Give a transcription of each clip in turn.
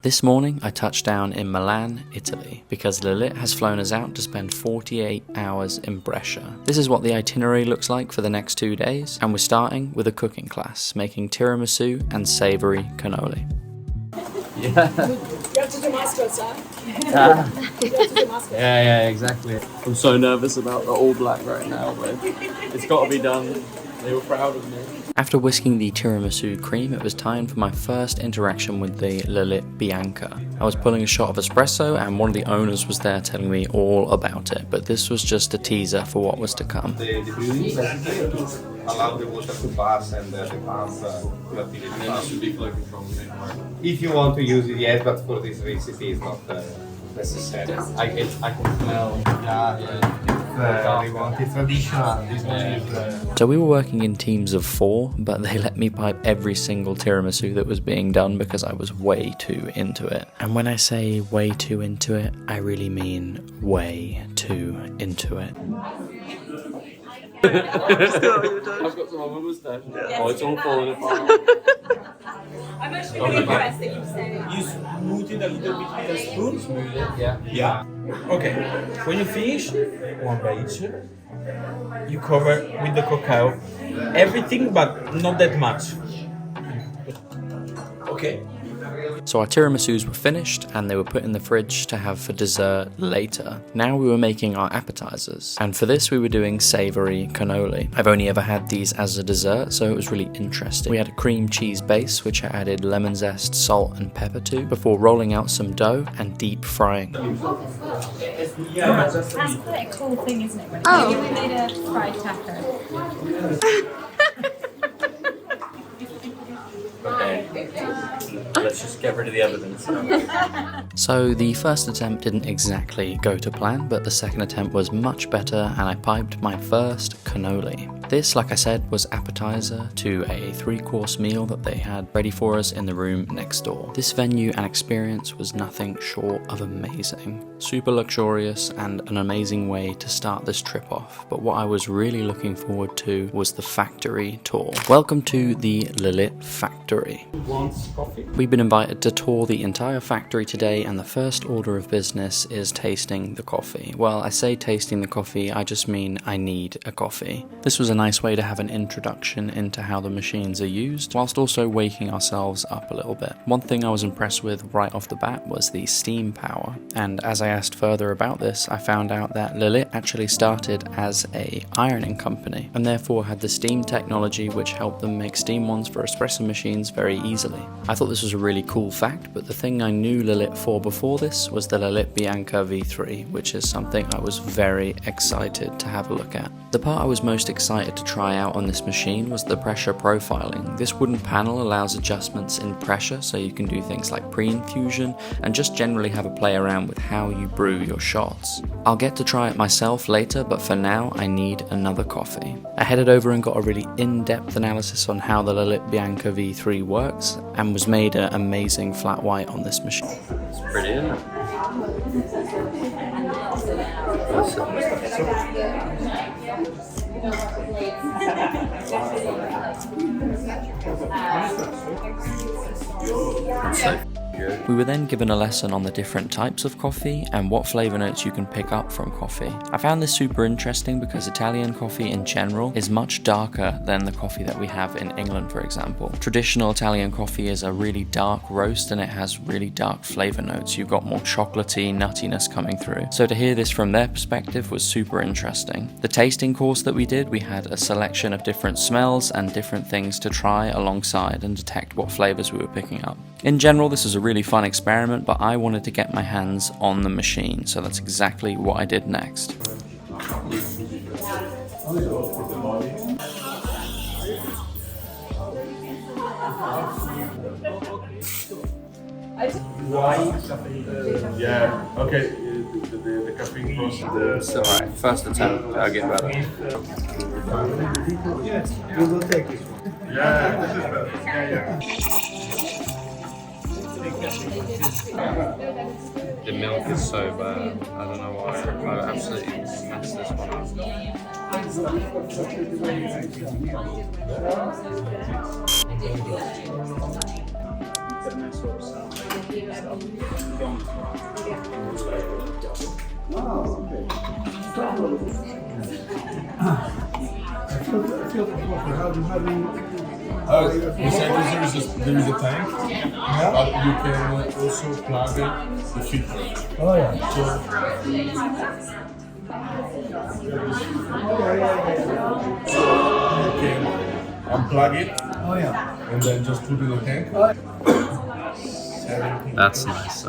This morning I touched down in Milan, Italy, because Lelit has flown us out to spend 48 hours in Brescia. This is what the itinerary looks like for the next 2 days, and we're starting with a cooking class, making tiramisu and savoury cannoli. Yeah. You have to do masters, huh? You have to do masters. Yeah, exactly. I'm so nervous about the all black right now, but it's got to be done. They were proud of me. After whisking the tiramisu cream, it was time for my first interaction with the Lelit Bianca. I was pulling a shot of espresso and one of the owners was there telling me all about it, but this was just a teaser for what was to come. The brewing basically allow the water to pass and the pump volatility. And it should be flow control. If you want to use it, yes, but for this recipe it's not necessary. I can smell. We want it traditional. This one is. So we were working in teams of 4, but they let me pipe every single tiramisu that was being done because I was way too into it. And when I say way too into it, I really mean way too into it. I've got some on my moustache. Oh, it's all falling apart. I'm actually really impressed that you say. You smooth it a little bit with a spoon. Smooth it, yeah. Yeah. Okay. When you finish one batch, you cover with the cacao everything, but not that much. Okay. So our tiramisus were finished and they were put in the fridge to have for dessert later. Now we were making our appetizers, and for this we were doing savoury cannoli. I've only ever had these as a dessert, so it was really interesting. We had a cream cheese base which I added lemon zest, salt and pepper to, before rolling out some dough and deep frying. Yeah, that's quite a cool thing, isn't it? Oh, we made a fried taco. Let's just get rid of the evidence. So the first attempt didn't exactly go to plan, but the second attempt was much better and I piped my first cannoli. This, like I said, was appetizer to a 3-course meal that they had ready for us in the room next door. This venue and experience was nothing short of amazing. Super luxurious and an amazing way to start this trip off, but what I was really looking forward to was the factory tour. Welcome to the Lelit factory. We've been invited to tour the entire factory today, and the first order of business is tasting the coffee. Well, I say tasting the coffee, I just mean I need a coffee. This was a nice way to have an introduction into how the machines are used, whilst also waking ourselves up a little bit. One thing I was impressed with right off the bat was the steam power, and as I asked further about this, I found out that Lelit actually started as a ironing company, and therefore had the steam technology which helped them make steam ones for espresso machines very easily. I thought this was a really cool fact, but the thing I knew Lelit for before this was the Lelit Bianca V3, which is something I was very excited to have a look at. The part I was most excited to try out on this machine was the pressure profiling. This wooden panel allows adjustments in pressure, so you can do things like pre-infusion and just generally have a play around with how you brew your shots. I'll get to try it myself later, but for now I need another coffee. I headed over and got a really in-depth analysis on how the Lelit Bianca V3 works, and was made an amazing flat white on this machine. It's pretty, isn't it? That's so good. We were then given a lesson on the different types of coffee and what flavour notes you can pick up from coffee. I found this super interesting because Italian coffee in general is much darker than the coffee that we have in England, for example. Traditional Italian coffee is a really dark roast and it has really dark flavour notes. You've got more chocolatey nuttiness coming through. So to hear this from their perspective was super interesting. The tasting course that we did, we had a selection of different smells and different things to try alongside and detect what flavours we were picking up. In general, this was a really fun experiment, but I wanted to get my hands on the machine, so that's exactly what I did next. Yeah. Okay. The caffeine process. So alright, first attempt, I'll get better. Yes. We will take this one. Yeah. This is better. Yeah. The milk is so bad. I don't know why. I absolutely messed this one up. Inside there is a tank, but you can also plug the filter. Oh yeah. You can unplug it Oh yeah. and then just put it in the tank. That's nice.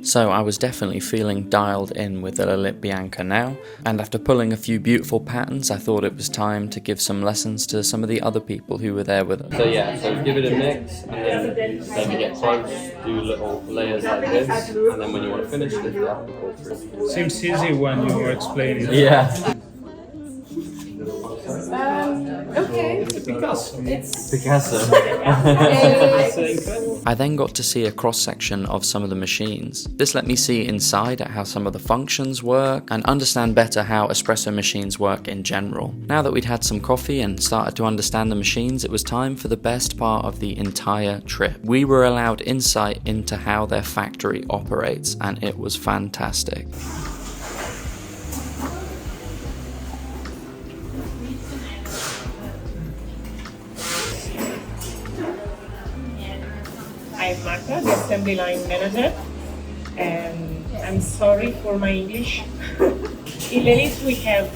So I was definitely feeling dialed in with the Lelit Bianca now, and after pulling a few beautiful patterns, I thought it was time to give some lessons to some of the other people who were there with us. So yeah, so give it a mix, and then maybe get close, do little layers like this, and then when you want to finish, lift it up and go through. Seems easy when you were explaining. Yeah. Okay. Picasso. Picasso. I then got to see a cross-section of some of the machines. This let me see inside at how some of the functions work and understand better how espresso machines work in general. Now that we'd had some coffee and started to understand the machines, it was time for the best part of the entire trip. We were allowed insight into how their factory operates, and it was fantastic. I'm Marta, the assembly line manager, and I'm sorry for my English. In Lelit we have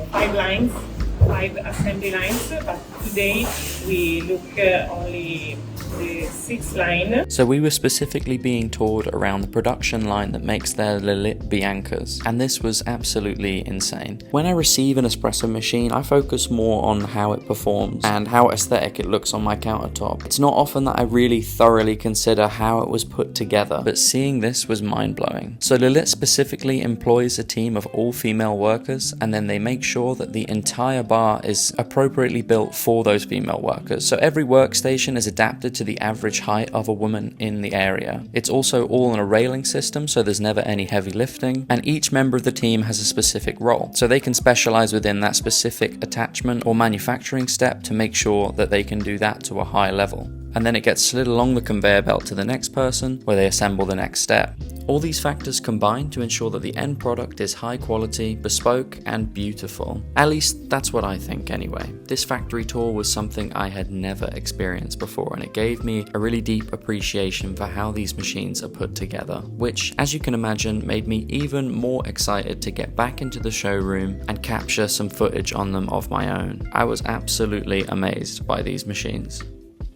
5 assembly lines, but today we look only the 6th line. So we were specifically being toured around the production line that makes their Lelit Biancas, and this was absolutely insane. When I receive an espresso machine, I focus more on how it performs and how aesthetic it looks on my countertop. It's not often that I really thoroughly consider how it was put together, but seeing this was mind-blowing. So Lelit specifically employs a team of all female workers, and then they make sure that the entire bar is appropriately built for those female workers. So every workstation is adapted to the average height of a woman in the area. It's also all on a railing system, so there's never any heavy lifting, and each member of the team has a specific role, so they can specialize within that specific attachment or manufacturing step to make sure that they can do that to a high level. And then it gets slid along the conveyor belt to the next person, where they assemble the next step. All these factors combine to ensure that the end product is high quality, bespoke, and beautiful. At least that's what I think anyway. This factory tour was something I had never experienced before, and it gave me a really deep appreciation for how these machines are put together, which, as you can imagine, made me even more excited to get back into the showroom and capture some footage on them of my own. I was absolutely amazed by these machines.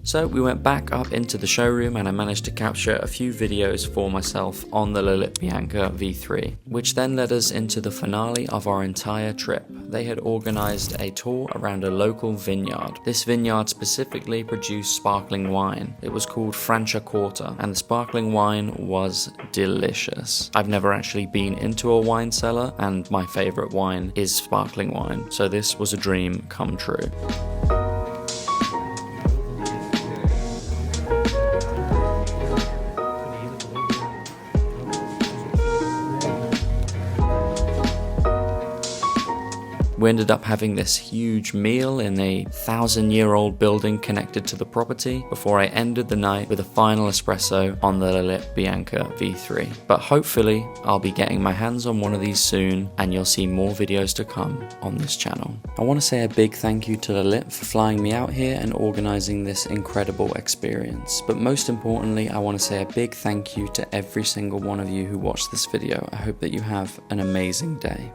So we went back up into the showroom and I managed to capture a few videos for myself on the Lelit Bianca V3, which then led us into the finale of our entire trip. They had organised a tour around a local vineyard. This vineyard specifically produced sparkling wine. It was called Franciacorta, and the sparkling wine was delicious. I've never actually been into a wine cellar, and my favourite wine is sparkling wine, so this was a dream come true. We ended up having this huge meal in a 1,000-year-old building connected to the property before I ended the night with a final espresso on the Lelit Bianca V3. But hopefully I'll be getting my hands on one of these soon, and you'll see more videos to come on this channel. I want to say a big thank you to Lelit for flying me out here and organising this incredible experience. But most importantly, I want to say a big thank you to every single one of you who watched this video. I hope that you have an amazing day.